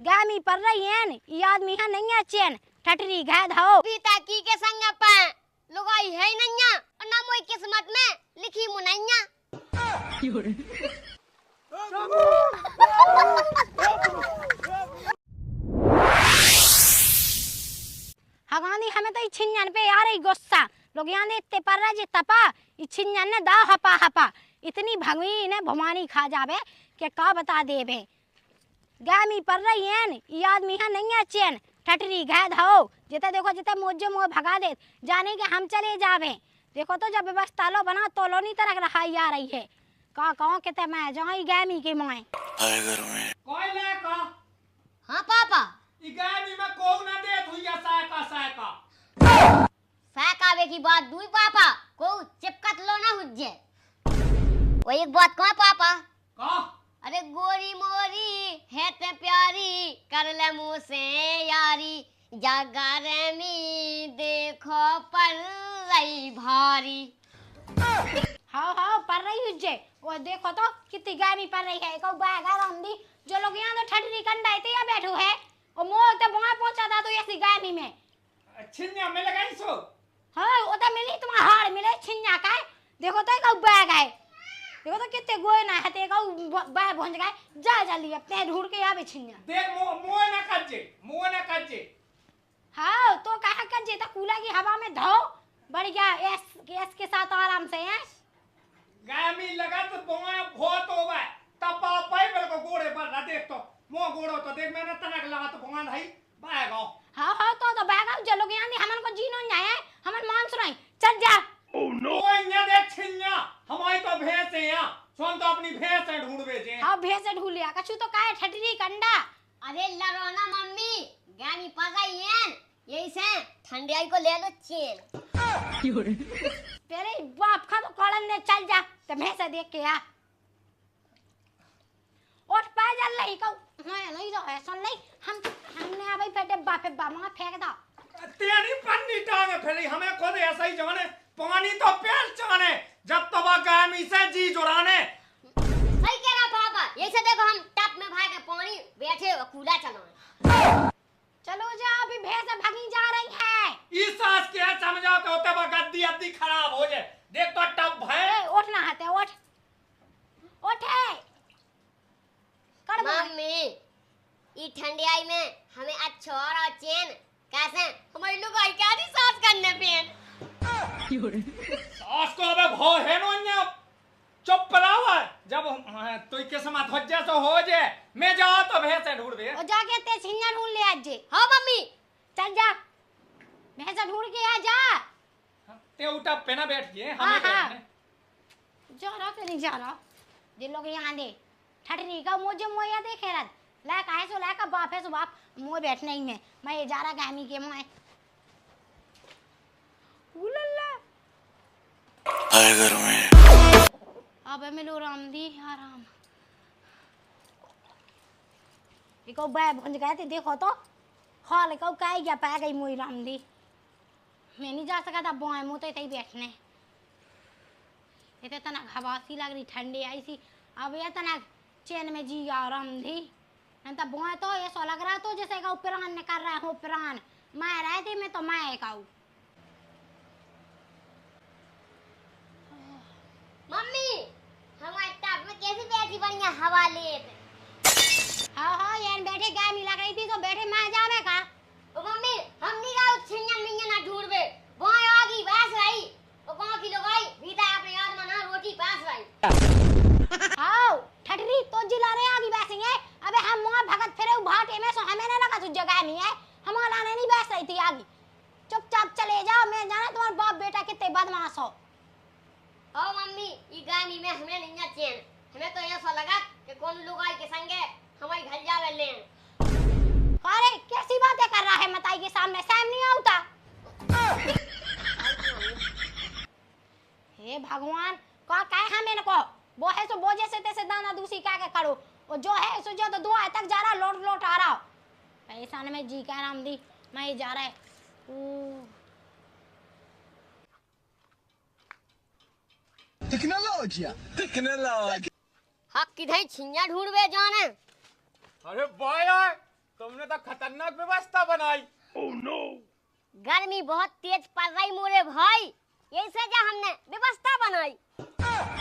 गामी पर रही है ये आदमी है नहीं है चैन ठटरी घाद हो पीता की के संग पा लुगाई है नैया और ना मोई किस्मत में लिखी मुनैया। हगानी हमें तो छिन्नन पे आ रही गुस्सा लोग यहाँ इतने पर रहे जे तपा छिन्नन ने दा हपा हपा इतनी भगवी ने भुमानी खा जावे कि का बता देवे गामी पर रही है ये आदमी है नहीं है चैन ठटरी घाद हो जिते देखो जिते मोजे मोह भगा दे जाने के हम चले जावे देखो तो जब व्यवस्था लो बना तो लो नहीं तरह रहाई आ रही है का कहो कहते मैं जाऊँ गामी के मोए कोई ले का हाँ पापा ई गामी में को ना दे भुइया साका साकावे की बात दुई पापा को चिपकत लो ना हुज्जे वो एक बात कहो पापा का अरे गोरी मोरी है ते प्यारी कर ले मुँह से यारी जागर में देखो पर रही भारी। हाँ पर रही हुज्जे वो देखो तो कितनी गामी पर रही है को बैगा रंदी जो लोग यहाँ तो ठटरी कंडा थे या बैठो है और मोह तो वहाँ पहुँचा था तो ऐसी गामी में छिन्या में लगाई सो हाँ वो तो मिली तुम्हारा हार मिले छिन्या का देखो तो एक बैग है देखो तो कितने गोए ना है तेरा बैग पहुँच गए जा जल्दी अपने ढूंढ के यहाँ पे छिन्या देख मुंह ना कच्चे हाँ तो कहाँ कच्चे तो कूला की हवा में धो बढ़िया एस के साथ आराम से है गामी लगा तो बोया बहुत होगा तब पापा ही को गोड़े पर ना देख तो मुंह गोड़ो तो देख मैंने तनक लगा तो भगवान भाई बैगो हाँ तो बैग आओ चलो यहाँ हमन को जीनो नहीं है हमन मान सुनाई चल जा ओह नो ओए देख छिन्या हमारी तो भैंस है यहाँ सोन तो अपनी भैंस है ढूंढ बेचे हाँ भैंस ढूंढ लिया कछु तो काहे ठटरी कंडा अरे लरो ना मम्मी गानी पकाई है यही से ठंडियाई को ले लो चेन तेरे बाप का तो कॉलन ने चल जा तो भैंस देख के आ उठ पा जल नहीं को नहीं तो है सुन नहीं हमने अभी फेटे बापे बामा फेंक दा तेरी पन्नी टांगे फिर हमें खुद ऐसा ही जाने पानी तो प्यास जाने जब तब गामी से जी जुड़ाने सही कह रहा पापा ये से देखो हम टप में भाग के पानी बैठे और कूला चलाए चलो जा अभी भैंस भागी जा रही है इस सास के समझाओ तो होते बा गद्दी अद्दी खराब हो जाए देख तो टप है उठ ना हते उठ कर मम्मी ई ठंडियाई में हमें अच्छा और चैन कैसे हमारी लोग आई क्या नहीं सास करने पे सास को अबे भौ है नो चुप पलावा जब तो के समात हो जैसा हो जाए मैं जाओ तो भैंस ढूंढ दे और जाके ते छिन्ना ढूंढ ले आज हाँ मम्मी चल जा भैंस ढूंढ के आ जा ते उठा पे ना बैठ गए हाँ, हमें हाँ। बैठने जा रहा तो नहीं जा रहा जिन लोग यहाँ दे ठटरी का मुझे मोया देखे रहा ला काहे सो ला का बाप है सो बाप मुँह बैठने ही में मैं ये जा रहा गामी के मुँह उलल्ला आए घर में अबे मिलो राम दी आराम इको बाय भंज गए थे देखो तो हाल को काहे क्या पा गई मोई राम दी मैं नहीं जा सका था बोए मुँह तो इतने ही बैठने ये तना हवासी लग रही ठंडी आई सी अब ये तना चैन में जी आराम दी नहीं तो बोए तो ये सो लग रहा तो जैसे का उपरान ने कर रहा है उपरान मैं रहे थे मैं तो मैं काऊ मम्मी हमारे टप में कैसी बैठी बढ़िया हवा ले हाँ यार बैठे गाय मिला रही थी तो बैठे मैं जावे का ओ मम्मी हम नहीं गाओ छिन्या मिन्या ना ढूंढबे वहां आगी बस रही ओ कौन की लोग आई भीता अपने याद मना रोटी पास रही आओ ठटरी तो जिला रे आगी बैसेंगे अबे हम वहां भगत फिरे भाटे में सो हमें ना लगा तुझ जगह नहीं है हम लाने नहीं बैठ रही थी आगी चुपचाप चले जाओ मैं जाना तुम्हारा बाप बेटा कितने बदमाश हो ओ मम्मी ई गानी में हमें नहीं चैन हमें तो ऐसा लगा कि कौन लोग आई के संगे हमारे घर जावे ले अरे कैसी बातें कर रहा है मताई के सामने सैम नहीं आता हे भगवान का कहे हमें को वो है सो बोझे से तैसे दाना दूसरी क्या के करो और जो है सो जो तो दुआ तक जा रहा लोट आ रहा पैसा में जी का नाम दी मैं ये जा रहा है टेक्नोलॉजी हक किधर छिन्या ढूंढबे जाने अरे बाया तन्नक व्यवस्था बनाई। गर्मी बहुत तेज पड़ रही मोरे भाई, यही से जा हमने व्यवस्था बनाई।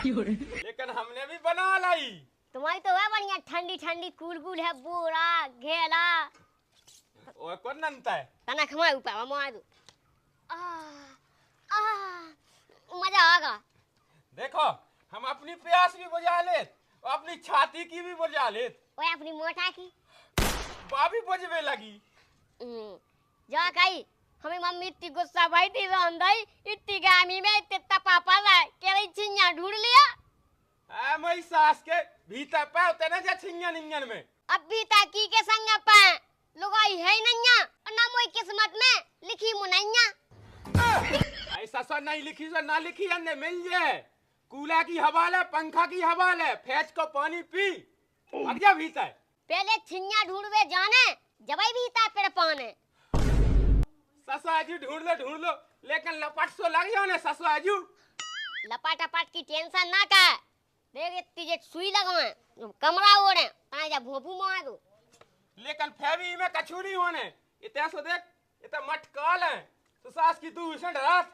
लेकिन हमने भी बना लाई। तुम्हारी तो है बढ़िया, ठंडी ठंडी कूल कूल है, बोरा घेला और कौन नंता है तना खमाए ऊपर मार दो। मजा आगा। देखो हम अपनी प्यास भी बुझा लेत और अपनी छाती की भी बुझा लेत। ओए अपनी मोटा की बाबी बुझवे लगी। जा कही हमें मम्मी इतनी गुस्सा भाई थी रंदाई, इतनी गामी में इतने तपा पड़ रहा है कह रही छिन्या ढूंढ लिया। मैं सास के भीतर पे होते ना जा छिंगन इंजन में। अब भी ताकी के संग पा लुगाई है नैया और ना मोई किस्मत में लिखी मुनैया। ऐसा सा नहीं लिखी सो ना लिखी अन्ने मिल जाए। कूला की हवा ले, पंखा की हवा ले, फेंच को पानी पी अब जा भीतर। पहले छिन्या ढूंढवे जाने जब भी ता पेड़ पाने। ससुराजू ढूंढ लो लेकिन लपट सो लग जाओ ने ससुराजू। लपाटापाट की टेंशन ना कर, देख इतनी जे सुई लगवाए कमरा ओढ़े ता जा भोपू मार दो। लेकिन फेवी में कछुरी होने इते सो देख इते मटकाल है तो सास की तू इसे डरात।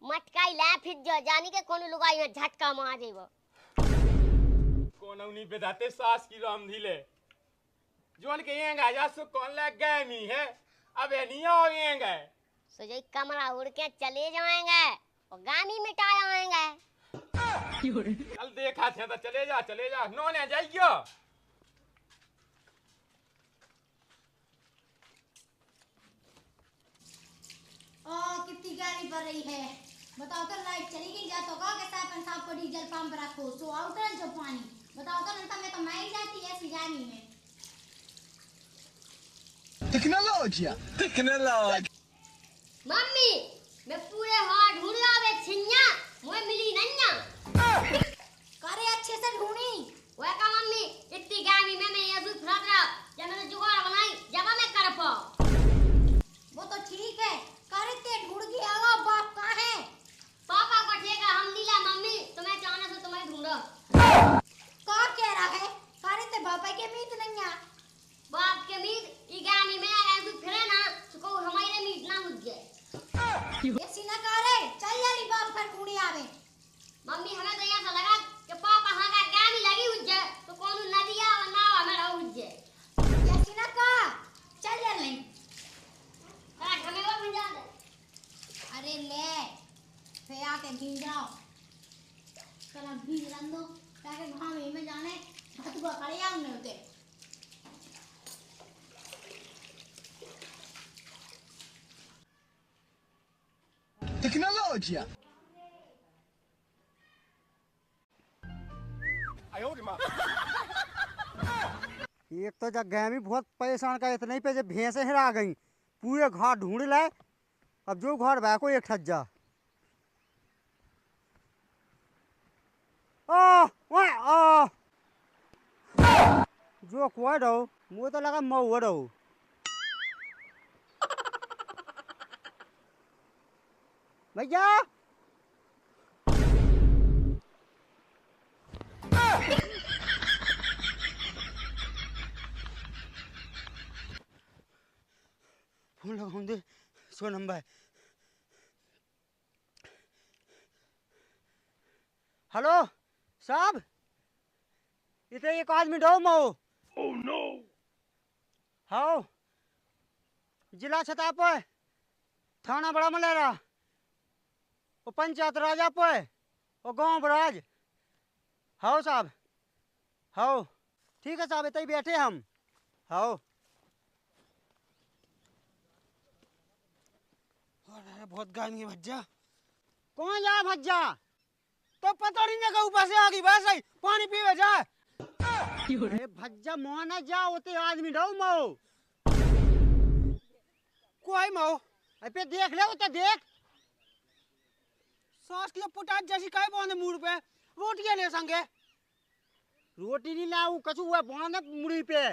मटकाई ला फिर जो जानी के कोनो लुगाई में झटका मार देबो। कोनो नहीं बेदाते सास की राम धीले जोन के येंगा जा सो कौन लग गए मी है अब ये नहीं होएंगे। सो जो कमरा उड़ के चले जाएंगे और गानी मिटा जाएंगे। चल देखा थे तो चले जा नोने जाइयो। कितनी गाड़ी बढ़ रही है बताओ तो, लाइट चली गई जा तो कहो के साहब साहब को डीजल पंप रखो सो आउटर जो पानी बताओ तो, नहीं तो मैं तो मर जाती ऐसी गाड़ी में। Tecnologia! मम्मी मैं पूरे हाथ ढूंढ लावे छिन्या मोए मिली नन्या। करे अच्छे से ढूंढी वो का मम्मी इतनी गामी में मैं ये दूध रख रहा जब मैंने जुगाड़ बनाई जब मैं कर पाऊं। वो तो ठीक है, करे ते ढूंढ के आओ बाप कहाँ है? पापा को ठेका हम नीला मम्मी तुम्हें चाहने से तुम्हें ढूंढो। कौन कह रहा है करे ते बापा के मीत नहीं आ बाप के मीत ई गामी में ऐसे फिरे ना तो को हमारे मीत ना मुझ जाए। ऐसी ना करे चल जल्दी बाप पर ढूंढी आवे। मम्मी हमें तो ऐसा लगा कि पापा हाँ का गामी लगी हुई है तो कौन नदिया और नाव हमें रह हुई है। ऐसी ना का चल जल्दी। हमें वो भंजा दे। अरे ले फिर आके भीग जाओ चलो भीग रन दो ताकि घाम में जाने भतुआ करे या नहीं होते। Tecnologia! एक तो जगह में बहुत परेशान का इतने पे जब भैंसे हिरा गई पूरे घर ढूंढ लाए। अब जो घर बा को एक ठज्जा जो कोई रहो मुझे तो लगा मऊ रहो। भैया फोन लगाऊं दे 100 नंबर। हेलो साहब इतने एक आदमी ढो मो। Oh no. हाँ जिला छतापर थाना बड़ा मलेरा और पंचायत राजा पे और गांव बराज। हाँ साहब हाँ ठीक है साहब इतने बैठे हम। हाँ बहुत गर्मी है भज्जा। कौन जा भज्जा तो पता नहीं लगा ऊपर से आ गई बस आई पानी पीवे जा। अरे भज्जा मोहना जा होते आदमी डो मो कोई मो अबे देख ले तो देख सास की पुटाट जैसी काय बांधे मुड़ पे रोटियां ले संगे। रोटी नहीं लाऊ कछु हुआ बांधे मुड़ी पे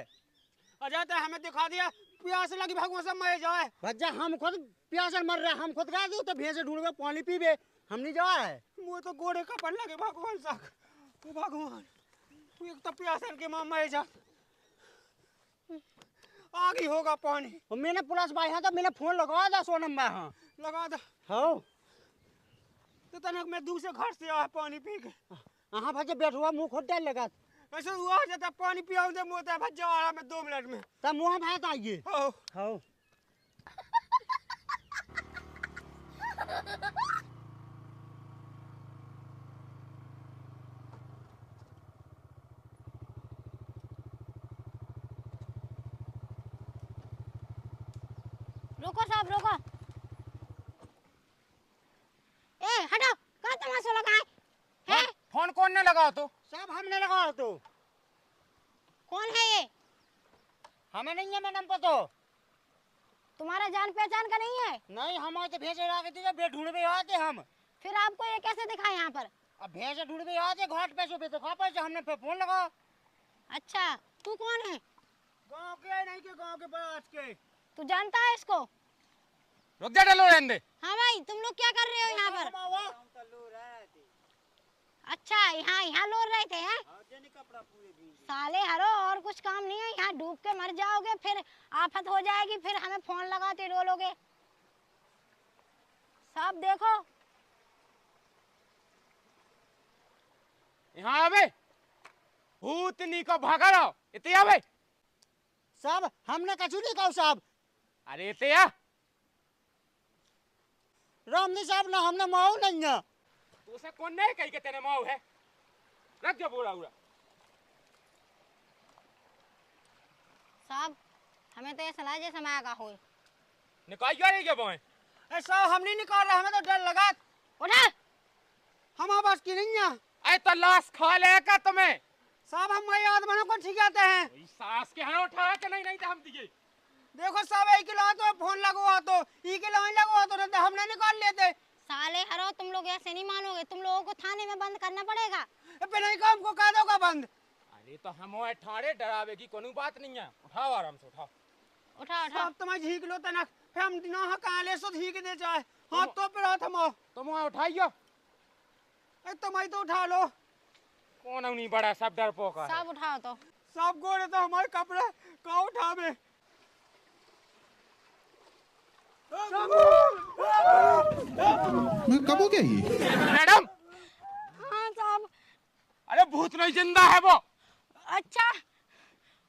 अजाते हमें दिखा दिया प्यास लगी भगवान से मर जाए। भज्जा हम खुद प्यास मर रहे हम खुद गए थे तो भैंसे ढूंढ के पानी पीबे हम नहीं जा है। मुझे तो गोड़े का पड़ लगे भगवान साख वो भगवान एक तो प्यास के मां मर जा। आगे होगा पानी। और मैंने पुलिस भाई हाँ तो मैंने फोन लगा था 100 नंबर हाँ लगा था। हाँ तो तनक मैं दूसरे घर से आया पानी पी के। हाँ भज्जा बैठ हुआ मुँह खोद डाल लगा ऐसे हुआ जाता पानी पियाऊं तो मुँह भज्जा आ रहा मैं 2 मिनट में तब मुँह भाई तो आइए। हाँ हाँ रुको साहब रुको। ए हटो, कहाँ तमाशा लगाए हैं? फोन कौन ने लगाओ तो? सब हमने लगा तो। कौन है ये? हमें नहीं है मैडम पतो। तुम्हारा जान पहचान का नहीं है? नहीं हम तो भेजे लगे थे बेट ढूंढ पे आते हम। फिर आपको ये कैसे दिखा यहाँ पर? अब भेजे ढूंढ पे आते घाट पैसों पे दिखा पाए हमने फिर फोन लगा। अच्छा तू कौन है? गांव के नहीं के गांव के पास के। तू जानता है इसको? रुक जा डलो रहने दे। हाँ भाई तुम लोग क्या कर रहे हो यहाँ पर? अच्छा यहाँ लोर रहे थे हैं? साले हरो और कुछ काम नहीं है, यहाँ डूब के मर जाओगे फिर आफत हो जाएगी, फिर हमें फोन लगाते रोलोगे। सब देखो यहाँ आवे भूतनी को भागा रहो इतने आवे। साहब हमने कछु नहीं कहा साहब। अरे इतने आ रामनी साहब ना हमने माऊ नहीं है। तो उसे कौन नहीं कही के तेरे माऊ है? रख जा बोरा उरा। साहब हमें तो ये सलाह जैसे मैं आगा हो। निकाल क्या रही क्या बोए? ऐसा हम नहीं निकाल रहे हमें तो डर लगा। उठा हमारे पास की नहीं है। अरे तो लाश खा लेगा तुम्हें। साहब हम वही आदमियों को ठिकाते हैं। सास के हनो उठा के नहीं तो हम दिए। देखो साहब एक किलो तो फोन लगवा तो ई किलो ही लगवा तो रहते हमने निकाल लेते। साले हरो तुम लोग ऐसे नहीं मानोगे, तुम लोगों को थाने में बंद करना पड़ेगा। नहीं को हमको कह दोगा बंद। अरे तो हम ठाड़े डरावे की कोई बात नहीं है। उठाओ आराम से उठाओ। उठा उठा साहब तुम्हें झीक लो तनक फिर हम ना काले सो झीक दे जाए। हाथ तो पे हाथ हम तुम वहाँ उठाइयो। तुम तो उठा लो। कौन नहीं बड़ा सब डरपोक है। सब उठाओ तो। सब गोरे तो हमारे कपड़े का उठावे। मैं कब हो गया ये? मैडम हाँ साहब। अरे भूत नहीं जिंदा है वो। अच्छा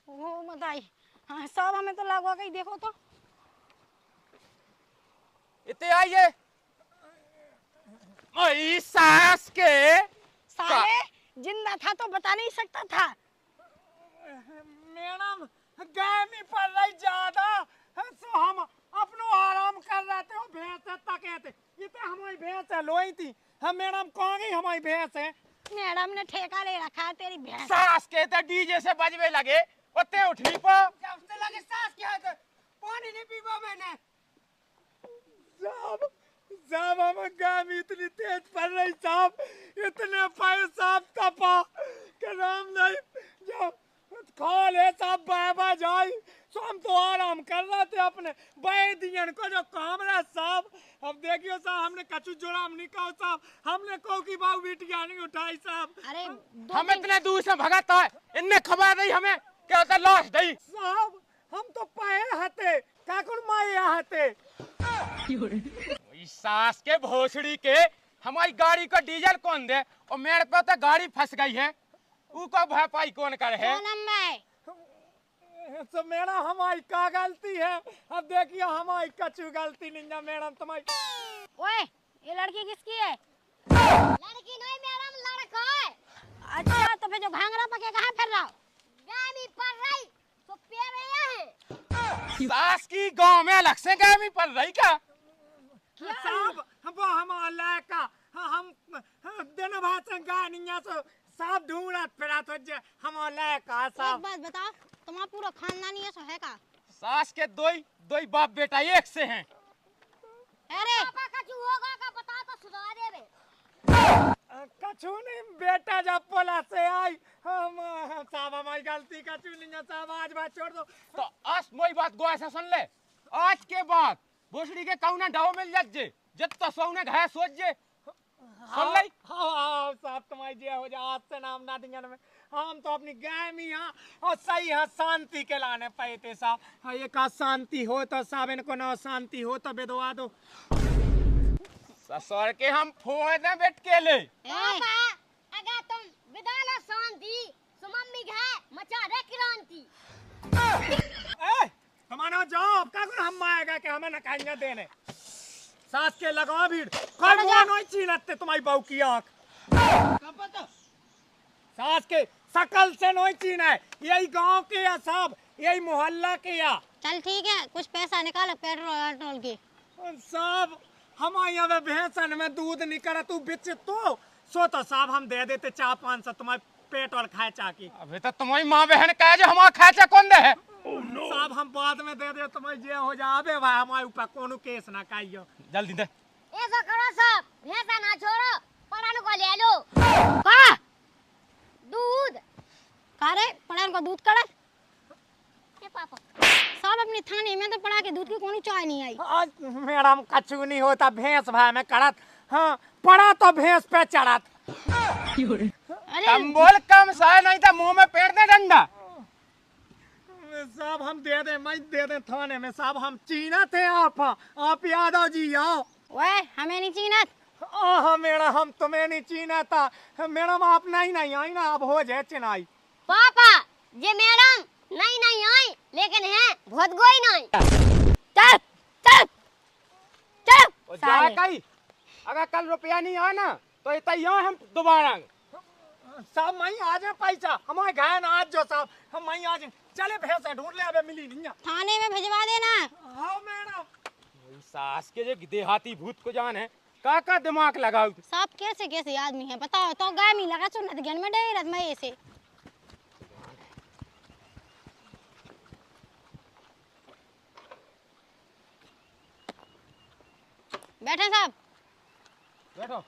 वो मत आई। हाँ साहब हमें तो लगवा के ही देखो तो। इतने आइए सास के साले जिंदा था तो बता नहीं सकता था। मैडम गर्मी पड़ रही ज्यादा सो हम अपनो आराम कर रहे थे। भैंस तके थे ये तो हमारी भैंस है लोई थी। हम मैडम कहाँ गई हमारी भैंस है? मैडम ने ठेका ले रखा है तेरी भैंस। सास के तो डीजे से बजवे लगे उतने उठनी पा। जब से लगे सास क्या है पानी नहीं पीवा मैंने। साहब साहब हम गर्मी इतनी तेज पड़ रही साहब इतने पैर साहब तपा के नाम नहीं जब खा ले साहब बाबा जाए तो हम तो आराम कर रहे थे अपने बैदियन को जो काम रहा साहब। अब देखियो साहब हमने कछु जुराम नहीं कहा साहब। हमने कहो कि बाबू बिटिया नहीं उठाई साहब। अरे हम इतने दूर से भगत है इनने खबर नहीं हमें क्या होता लाश दी। साहब हम तो पाए हते काकुन माए हते। सास के भोसड़ी के हमारी गाड़ी को डीजल कौन दे और मेरे पे तो गाड़ी फंस गई है उसको भरपाई कौन करे है? तो मेरा हमारी का गलती है? अब देखिए हमारी कछु गलती नहीं है मैडम तुम्हारी। ओए ये लड़की किसकी है? लड़की नहीं मैडम लड़का है। अच्छा तो फिर जो घाघरा पके कहाँ फिर रहा? गर्मी पड़ रही तो पेड़ है। सास की गांव में अलग से गर्मी पड़ रही क्या? साहब वो हमारा लड़का हम दिन भर से गानिया से साहब ढूंढत फिरा तो हमारा लड़का एक साहब। बात बताओ तुम्हारा पूरा खानदान ये सो है का? सास के दो ही बाप बेटा एक से हैं। अरे पापा कछु होगा का बता तो सुधार देवे। कछु नहीं बेटा जब पोला से आई हम साहब हमारी गलती कछु नहीं है साहब। आज बात छोड़ दो। तो आज मोई बात गो ऐसा सुन ले आज के बाद भोसड़ी के कौना डाव मिल जे जब तो सोने घाय सोच जे सुन ले। हाँ साहब तुम्हारी जे हो जा आज से नाम ना दिया में हम तो अपनी गाय में यहाँ और सही है शांति के लाने पैते साहब। हाँ, ये का शांति हो तो साहब, इनको ना शांति हो तो बेदवा दो। ससुर के हम फोड़ न बैठ के ले। पापा अगर तुम विदाला शांति तो मम्मी घे मचा दे क्रांति। तुम्हारा जॉब का गुण हम आएगा कि हमें न खाएंगे देने। सास के लगाओ भीड़ कोई वो नहीं छीनते तुम्हारी बहू की आंख। सास के सकल से नहीं छीना है, यही गांव के या सब, यही मोहल्ला के या। चल ठीक है, कुछ पैसा निकाल पेट्रोल की। साहब हमारे यहाँ भैंसन में दूध निकला तू बेच तो सो तो साहब हम दे देते 4-500 तुम्हारे पेट और खाए चाकी। अबे तो तुम्हारी माँ बहन कहे जो हमारा खर्चा कौन दे है? साहब हम बाद में दे दे तुम्हारे जे हो जावे भाई, हमारे ऊपर कोनो केस ना काइयो। जल्दी दे। ऐसा करो सब, भैंसा ना छोड़ो, परान को ले लो। का दूध का रे पड़न को दूध कड़ा ए पापा सब अपने थाने में तो पड़ा के दूध की कोई चाय नहीं आई। आज मैडम कछु नहीं होता, भैंस भाई में कड़त। हाँ पड़ा तो भैंस पे चढ़त। अरे कम बोल, कम सह नहीं था मुंह में पेड़ दे डंडा। साहब हम दे दे, मैं दे दे थाने में साहब, हम चीना थे आप यादव जी आओ। ओए हमें नहीं चीनत। हाँ मैडम हम तुम्हें नहीं चीना था मैडम, आप नहीं आई ना, अब हो जाए चिनाई। पापा ये मैडम नहीं आई लेकिन है बहुत गोई नहीं। चल चल चल और जा कहीं अगर कल रुपया नहीं आया ना तो इतना यहाँ हम दोबारा साहब मैं आ जाए पैसा हमारे घायल आज जो साहब, हम मैं आ जाए। चले भैंसा ढूंढ ले, अबे मिली नहीं। थाने में भिजवा देना। हाँ मैडम। सास के जो देहाती भूत को जान है का दिमाग लगाओ। सब कैसे कैसे आदमी है बताओ तो, गाय में लगा सुनत ज्ञान में डरत मैं ऐसे। बैठे साहब बैठो।